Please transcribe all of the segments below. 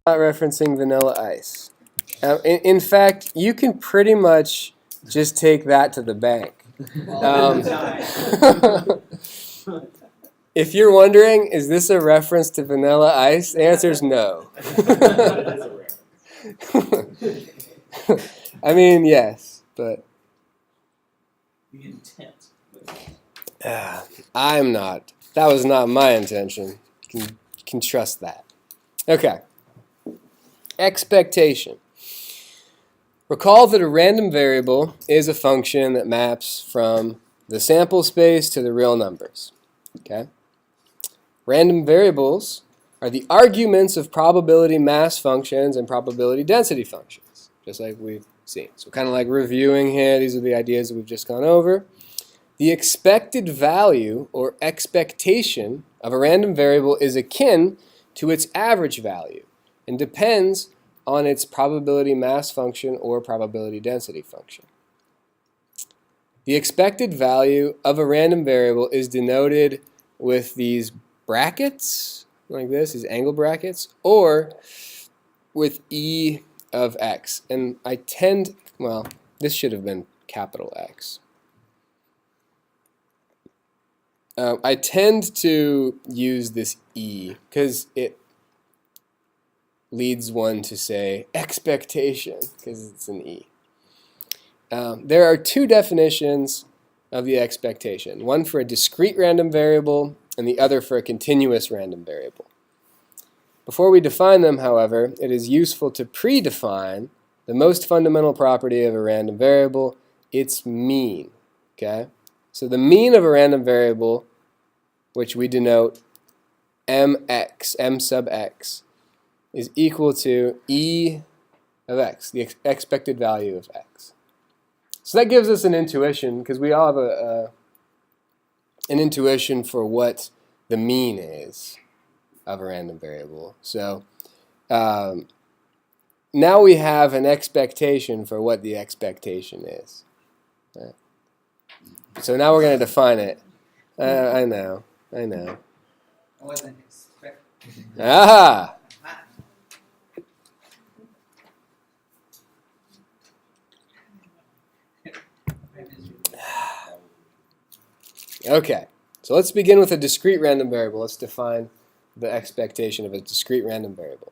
Not referencing Vanilla Ice. In fact, you can pretty much just take that to the bank. If you're wondering, is this a reference to Vanilla Ice? The answer is no. I mean, yes, but The intent. I'm not. That was not my intention. You can trust that. Okay. Expectation. Recall that a random variable is a function that maps from the sample space to the real numbers. Okay? Random variables are the arguments of probability mass functions and probability density functions, just like we've seen. So kind of like reviewing here, these are the ideas that we've just gone over. The expected value or expectation of a random variable is akin to its average value and depends on its probability mass function or probability density function. The expected value of a random variable is denoted with these brackets, like this, these angle brackets, or with E of x. And this should have been capital X. I tend to use this E because it leads one to say expectation because it's an E. There are two definitions of the expectation, one for a discrete random variable and the other for a continuous random variable. Before we define them, however, it is useful to predefine the most fundamental property of a random variable, its mean. Okay? So the mean of a random variable, which we denote mx, m sub x, is equal to E of x, the expected value of x. So that gives us an intuition, because we all have an intuition for what the mean is of a random variable. So now we have an expectation for what the expectation is. Right? So now we're going to define it. I know. I wasn't expecting. Aha! Okay, so let's begin with a discrete random variable. Let's define the expectation of a discrete random variable.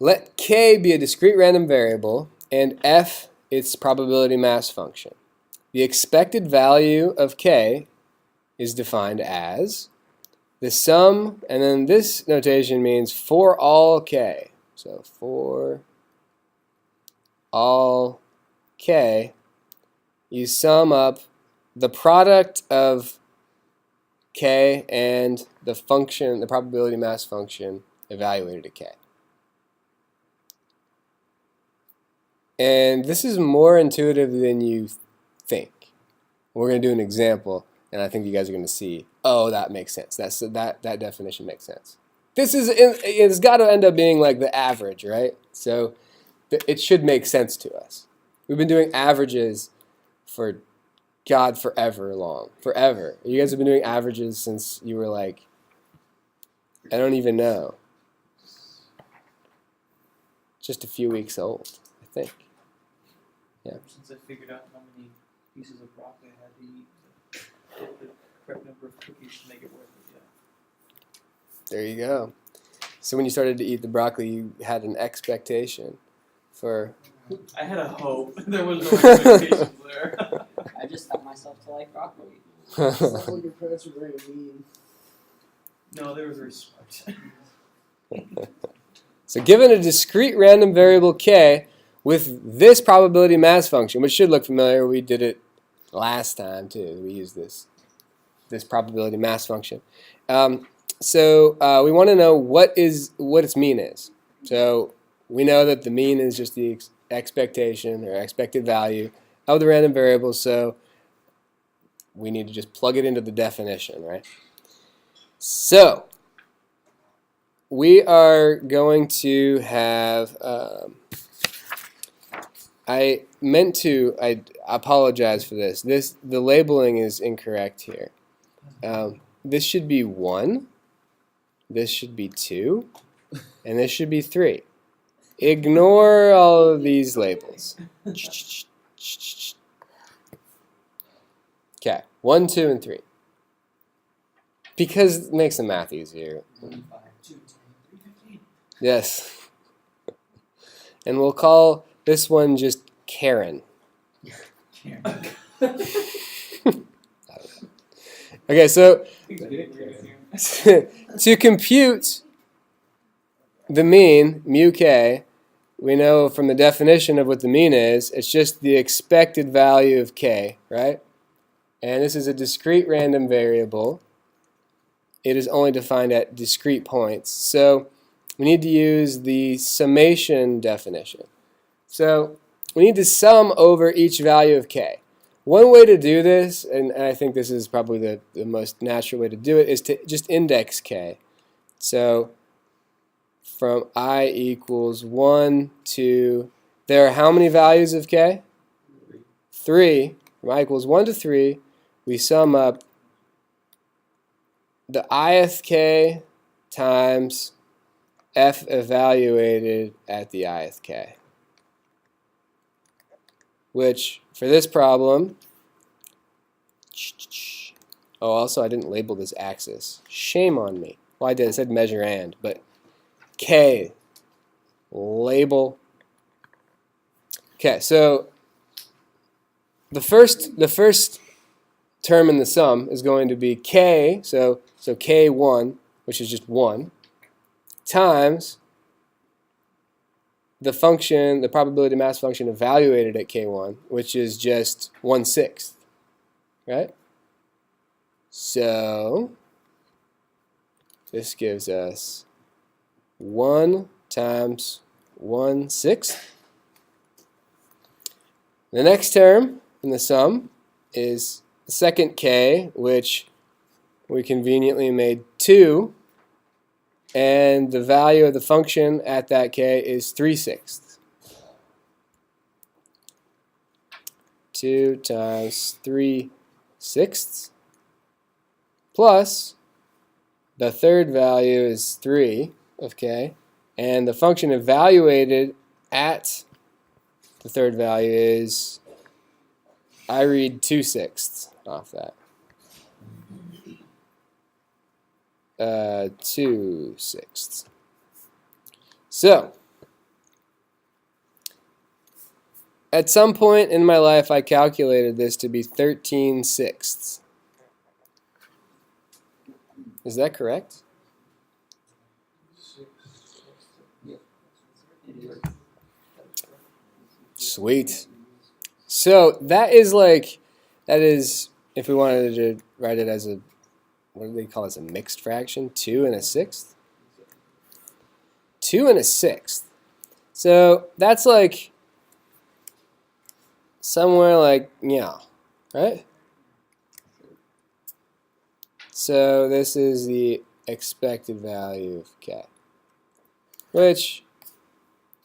Let k be a discrete random variable and f its probability mass function. The expected value of k is defined as the sum, and then this notation means for all k. So for all k, you sum up the product of k and the function, the probability mass function evaluated at k. And this is more intuitive than you think. We're going to do an example, and I think you guys are going to see, oh, that makes sense. That definition makes sense. It's got to end up being like the average, right? So it should make sense to us. We've been doing averages for God forever. You guys have been doing averages since you were like, I don't even know, just a few weeks old, I think. Yeah. Since I figured out how many pieces of broccoli I had to eat to get the correct number of cookies to make it worth it, yeah. There you go. So when you started to eat the broccoli, you had an expectation for... I had a hope. There was no expectations there. I just taught myself to like broccoli. Sounds like your parents were very mean. No, they were very smart. So given a discrete random variable k with this probability mass function, which should look familiar, we did it last time too. We used this probability mass function. So we want to know what its mean is. So we know that the mean is just the expectation or expected value of the random variable, so we need to just plug it into the definition, right? So we are going to have, I apologize for this. The labeling is incorrect here. This should be 1. This should be 2. and this should be 3. Ignore all of these labels. Okay, 1, 2, and 3. Because it makes the math easier. 1, 5, 2, 10, 3, 15. Yes. And we'll call this one just Karen. Okay, so to compute the mean, mu k, we know from the definition of what the mean is, it's just the expected value of k, right? And this is a discrete random variable. It is only defined at discrete points. So we need to use the summation definition. So we need to sum over each value of k. One way to do this, and I think this is probably the most natural way to do it, is to just index k. So from I equals 1 to, there are how many values of k? 3. From I equals 1 to 3, we sum up the ith k times f evaluated at the ith k. Which, for this problem, oh, also I didn't label this axis. Shame on me. Well, I did. It said measure and, but k, label. Okay, so the first term in the sum is going to be k, so k1, which is just 1, times the function, the probability mass function evaluated at k1, which is just 1/6, right? So this gives us 1 times 1/6. The next term in the sum is the second k, which we conveniently made 2. And the value of the function at that k is 3/6. 2 times 3/6 plus the third value is 3 of k, and the function evaluated at the third value is, I read 2/6 off that. 2/6. So, at some point in my life, I calculated this to be 13/6. Is that correct? Sweet. So that is if we wanted to write it as a, what do they call this, a mixed fraction? 2 1/6? 2 1/6. So that's like somewhere like, yeah, right? So this is the expected value of k, which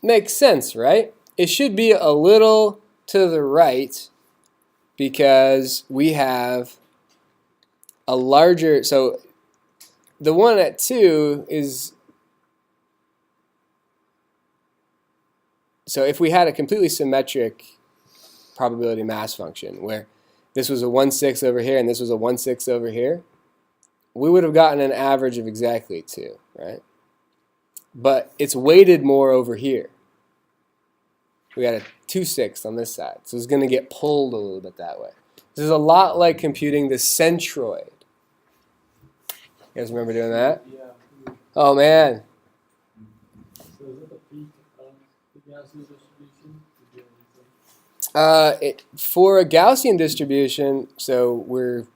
makes sense, right? It should be a little to the right because we have a larger, so the one at 2 is, so if we had a completely symmetric probability mass function where this was a 1/6 over here and this was a 1/6 over here, we would have gotten an average of exactly 2, right? But it's weighted more over here. We got a 2/6 on this side, so it's going to get pulled a little bit that way. This is a lot like computing the centroid. You guys remember doing that? Yeah. Oh man. So is it the peak of the Gaussian distribution? Did you do anything? For a Gaussian distribution, so we're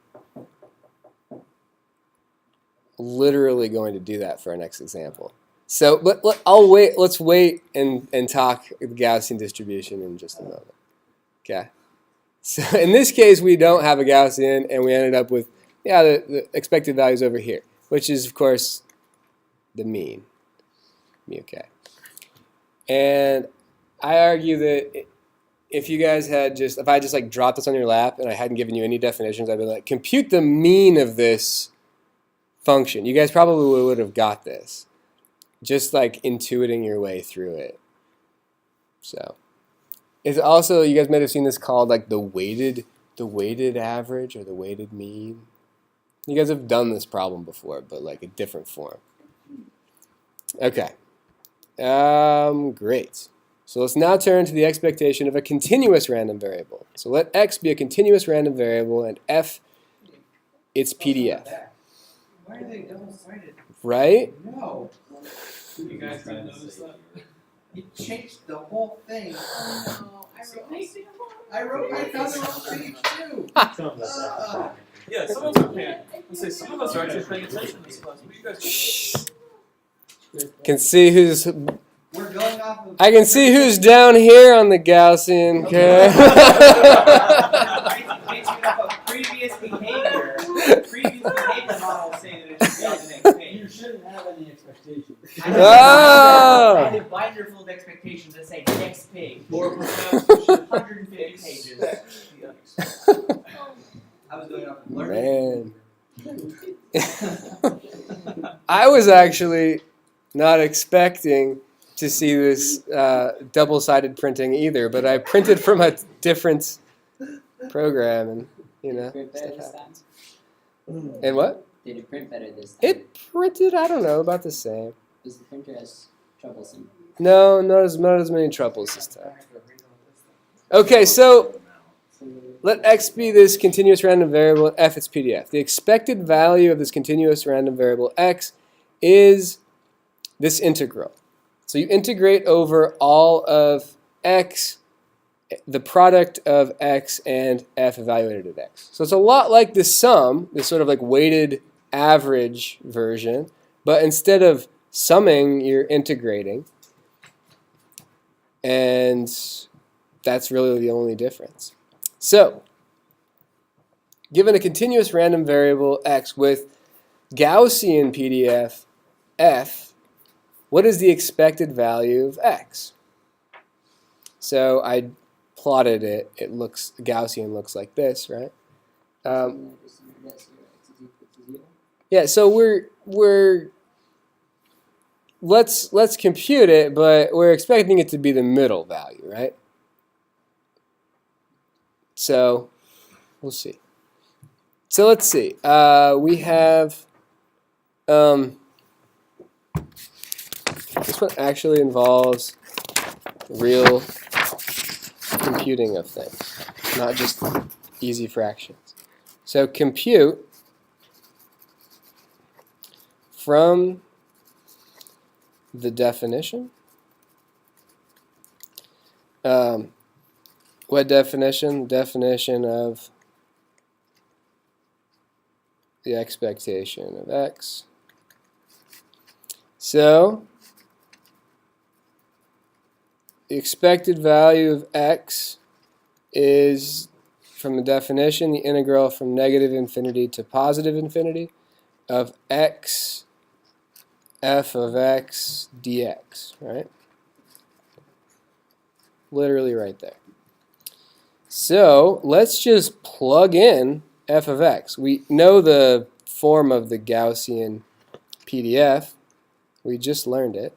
literally going to do that for our next example. So I'll wait. Let's wait and talk the Gaussian distribution in just a moment. Okay. So in this case, we don't have a Gaussian, and we ended up with the expected values over here, which is of course the mean, mu k. And I argue that if you guys had if I just like dropped this on your lap and I hadn't given you any definitions, I'd be like, compute the mean of this function. You guys probably would have got this. just like intuiting your way through it. So it's also, you guys might have seen this called like the weighted average or the weighted mean. You guys have done this problem before, but like a different form. Okay. Great. So let's now turn to the expectation of a continuous random variable. So let x be a continuous random variable and f its PDF. Why are they double-sided? Right? No. You guys didn't notice that? It changed the whole thing. No, I found the wrong page too. Some of us Yeah, some of us are paying. Let's say some of us are actually paying attention to this class. What are you guys doing? Can see who's We're going off of. I can see who's down here on the Gaussian curve. Based off of previous behavior. Previous behavior model saying that it should be on the next page. You shouldn't have any expectations. Oh! I did binder full of expectations that say next page. Or perhaps you should 150 pages. I was going off of learning. Man. I was actually not expecting to see this double-sided printing either, but I printed from a different program, and you know, Print better this time? and what? Did it print better this time? It printed, I don't know, about the same. Was the printer as troublesome? No, not as many troubles this time. Okay, so let x be this continuous random variable and f its PDF. The expected value of this continuous random variable x is this integral. So you integrate over all of x, the product of x and f evaluated at x. So it's a lot like this sum, this sort of like weighted average version, but instead of summing, you're integrating. And that's really the only difference. So, given a continuous random variable x with Gaussian PDF f, what is the expected value of x? So I plotted it. It looks, Gaussian looks like this, right? Yeah. So let's compute it, but we're expecting it to be the middle value, right? So we'll see. So let's see. We have this one actually involves real computing of things, not just easy fractions. So compute from the definition. What definition? Definition of the expectation of x. So the expected value of x is, from the definition, the integral from negative infinity to positive infinity of x f of x dx, right? Literally right there. So let's just plug in f of x. We know the form of the Gaussian PDF. We just learned it.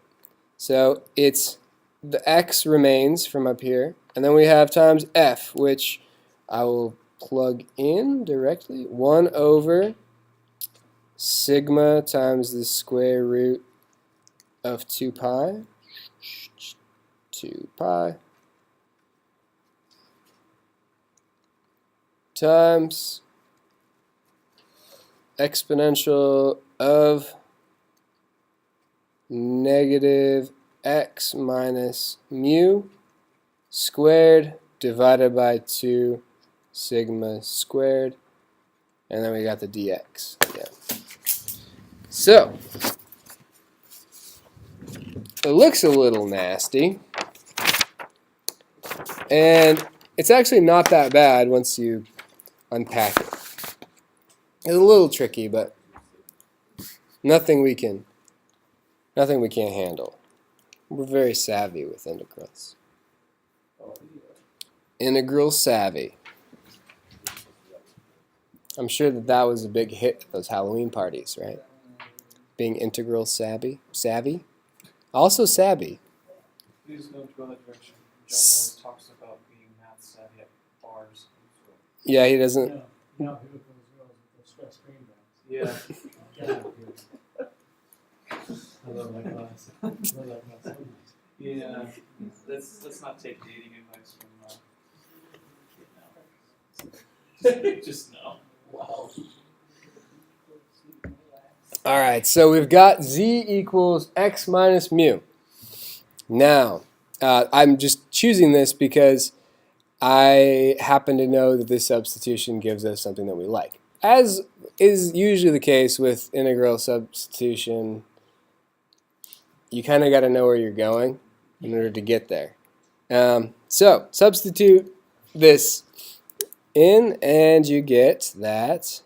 So it's the x remains from up here, and then we have times f, which I will plug in directly. 1 over sigma times the square root of 2 pi. 2 pi times exponential of negative x minus mu squared divided by 2 sigma squared, and then we got the dx. Yeah. So it looks a little nasty, and it's actually not that bad once you unpack it. It's a little tricky, but nothing we can't handle. We're very savvy with integrals. Integral savvy. I'm sure that was a big hit at those Halloween parties, right? Being integral savvy. Savvy? Also savvy. Please don't go that direction. John always talks about being math savvy at bars. Yeah, he doesn't. Yeah, yeah, beautiful as well, with the stress cream bands. Yeah. Yeah, good. I love that class. I love that class so much. Yeah. Let's not take dating advice from just no. Wow. All right, so we've got z equals x minus mu. Now, I'm just choosing this because I happen to know that this substitution gives us something that we like. As is usually the case with integral substitution, you kind of got to know where you're going in order to get there. So substitute this in, and you get that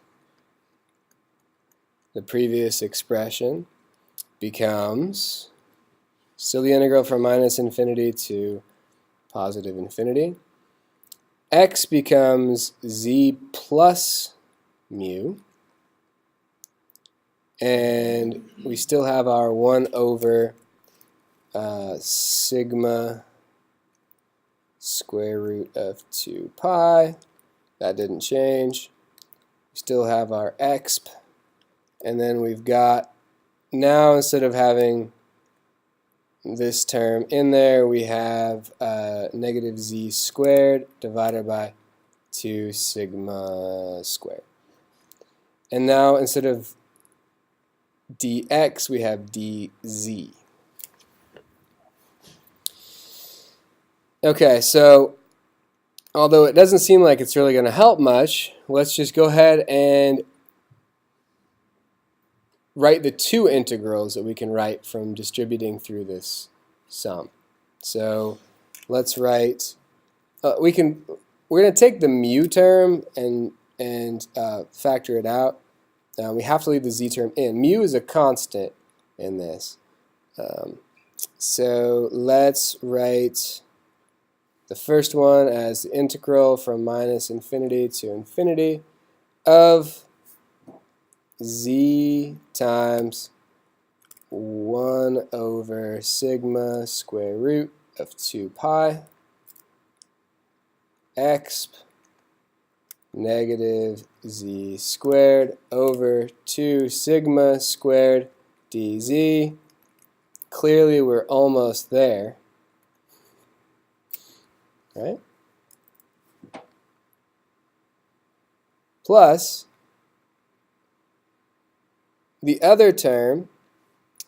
the previous expression becomes still the integral from minus infinity to positive infinity. X becomes z plus mu, and we still have our 1 over sigma square root of 2 pi. That didn't change. We still have our exp, and then we've got, now instead of having this term in there, we have negative z squared divided by 2 sigma squared. And now instead of dx, we have dz. Okay, so although it doesn't seem like it's really going to help much, let's just go ahead and write the two integrals that we can write from distributing through this sum. So let's write, we're going to take the mu term and factor it out. We have to leave the z term in. Mu is a constant in this. So let's write the first one as the integral from minus infinity to infinity of z times 1 over sigma square root of 2 pi exp negative z squared over 2 sigma squared dz. Clearly we're almost there, right? Plus the other term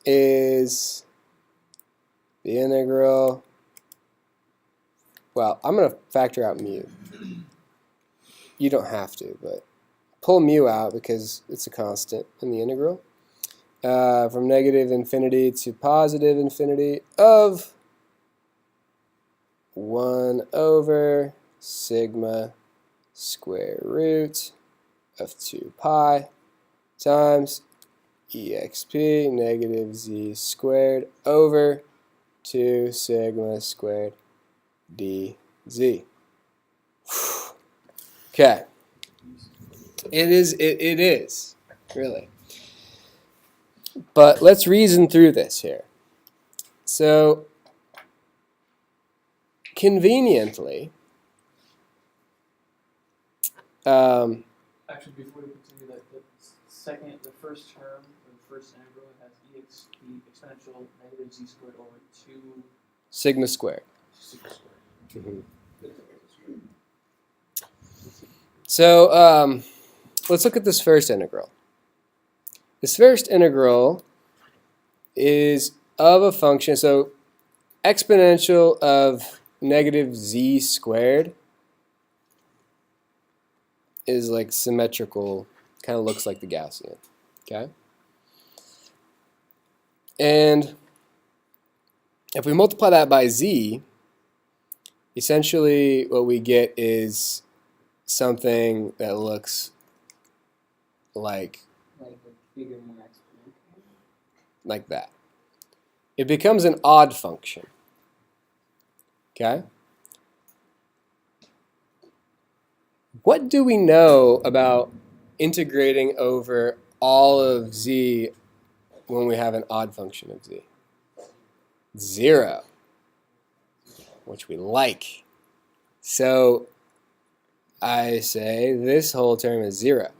is the integral, well, I'm going to factor out mu. You don't have to, but pull mu out because it's a constant in the integral. From negative infinity to positive infinity of 1 over sigma square root of 2 pi times exp negative z squared over 2 sigma squared dz. Okay. It is, really. But let's reason through this here. So, conveniently, Actually, before we continue, the first term, the first integral has the exponential negative z squared over 2 sigma squared. sigma squared. So let's look at this first integral. This first integral is of a function, so exponential of negative z squared is like symmetrical, kind of looks like the Gaussian, okay? And if we multiply that by z, essentially what we get is something that looks like Like a bigger, more exponential. like that. It becomes an odd function, okay? What do we know about integrating over all of z when we have an odd function of z? 0, which we like. So I say this whole term is 0.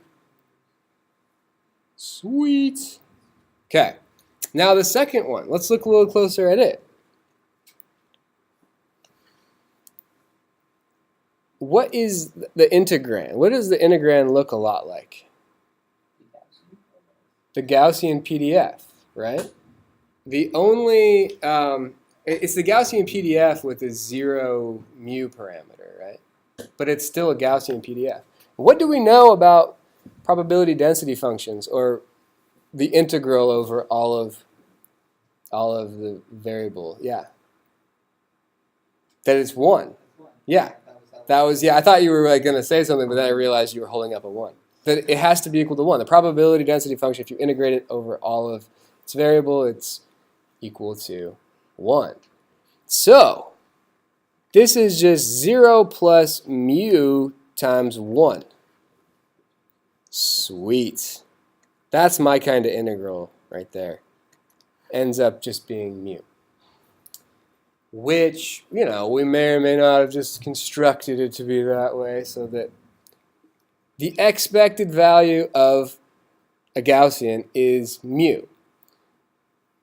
Sweet. Okay. Now the second one. Let's look a little closer at it. What is the integrand? What does the integrand look a lot like? The Gaussian PDF, right? The only, it's the Gaussian PDF with a 0 mu parameter, right? But it's still a Gaussian PDF. What do we know about probability density functions, or the integral over all of the variable? Yeah. That it's 1. Yeah. That was, yeah, I thought you were like going to say something, but then I realized you were holding up a 1. That it has to be equal to 1. The probability density function, if you integrate it over all of its variable, it's equal to 1. So this is just 0 plus mu times 1. Sweet. That's my kind of integral right there. Ends up just being mu. Which, you know, we may or may not have just constructed it to be that way so that the expected value of a Gaussian is mu,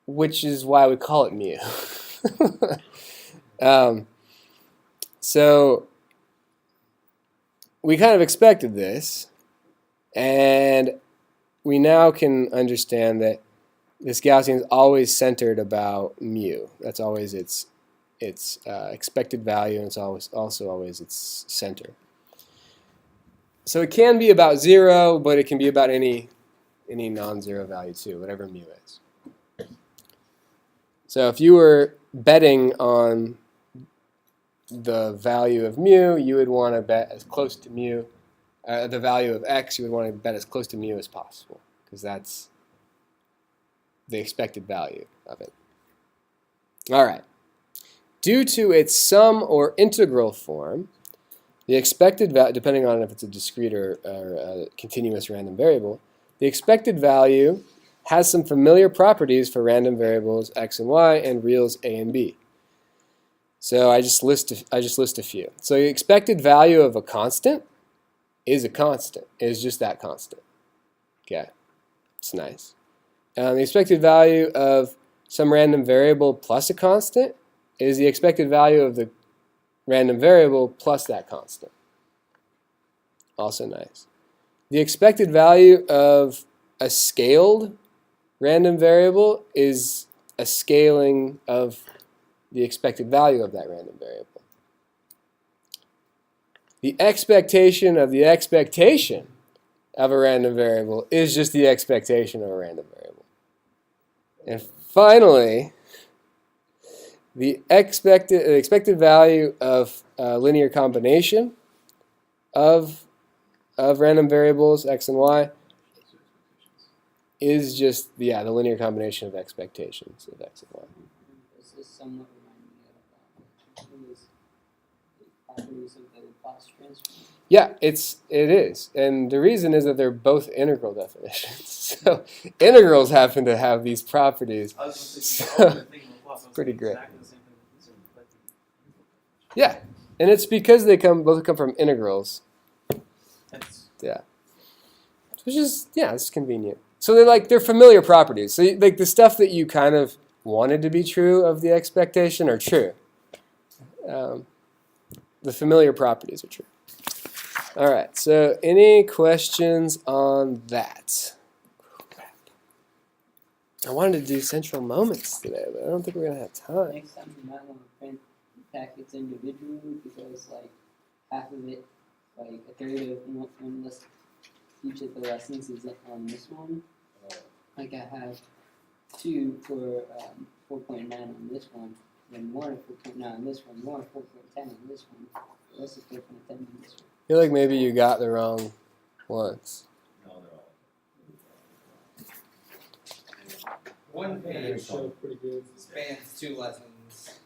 which is why we call it mu. So we kind of expected this, and we now can understand that this Gaussian is always centered about mu. That's always its expected value, and it's also always its center. So it can be about 0, but it can be about any non-zero value too, whatever mu is. So if you were betting on the value of mu, you would want to bet as close to mu. The value of x, you would want to bet as close to mu as possible, because that's the expected value of it. All right. Due to its sum or integral form, the expected value, depending on if it's a discrete or a continuous random variable, the expected value has some familiar properties for random variables x and y and reals a and b. So I just list a few. So the expected value of a constant is a constant. It is just that constant. Okay, it's nice. The expected value of some random variable plus a constant is the expected value of the random variable plus that constant. Also nice. The expected value of a scaled random variable is a scaling of the expected value of that random variable. The expectation of the expectation of a random variable is just the expectation of a random variable. And finally, the expected value of a linear combination of random variables x and y is just the linear combination of expectations of x and y. This is somewhat reminding me of the properties of the Laplace transform. Yeah, it is, and the reason is that they're both integral definitions. So integrals happen to have these properties. It's pretty great. Yeah, and it's because they both come from integrals. Yeah, which is it's convenient. So they're familiar properties. So like the stuff that you kind of wanted to be true of the expectation are true. The familiar properties are true. All right. So any questions on that? I wanted to do central moments today, but I don't think we're gonna have time. Next time you might want to print packets individually, because like half of it, like a third of one list, each of the lessons is on this one. Like I have 2 for 4.9 on this one, then 1 for 4.9 on this one, 1 for 4.10 on this one, the rest is 4.10 on this one. I feel like maybe you got the wrong ones. No, they're all. One page So pretty good. spans 2 lessons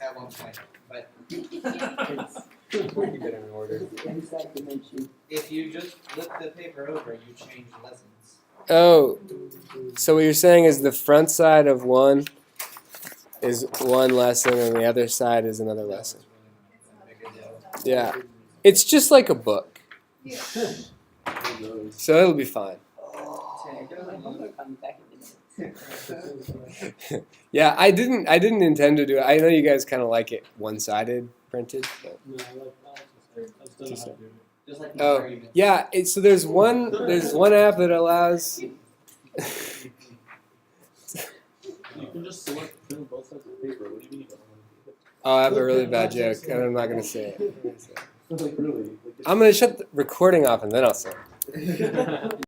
at one point, but Keep it in order. Inside dimension. if you just flip the paper over, you change lessons. Oh, so what you're saying is the front side of one is one lesson and the other side is another lesson. Yeah. It's just like a book. So it'll be fine. Yeah, I didn't intend to do it. I know you guys kind of like it one-sided printed. But. No, I like I just don't know how to do it. Just like Oh, yeah. So there's one app that allows. You can just select print both sides of paper. What do you mean? Oh, I have a really bad joke, and I'm not gonna say it. Like really? I'm gonna shut the recording off and then I'll say it.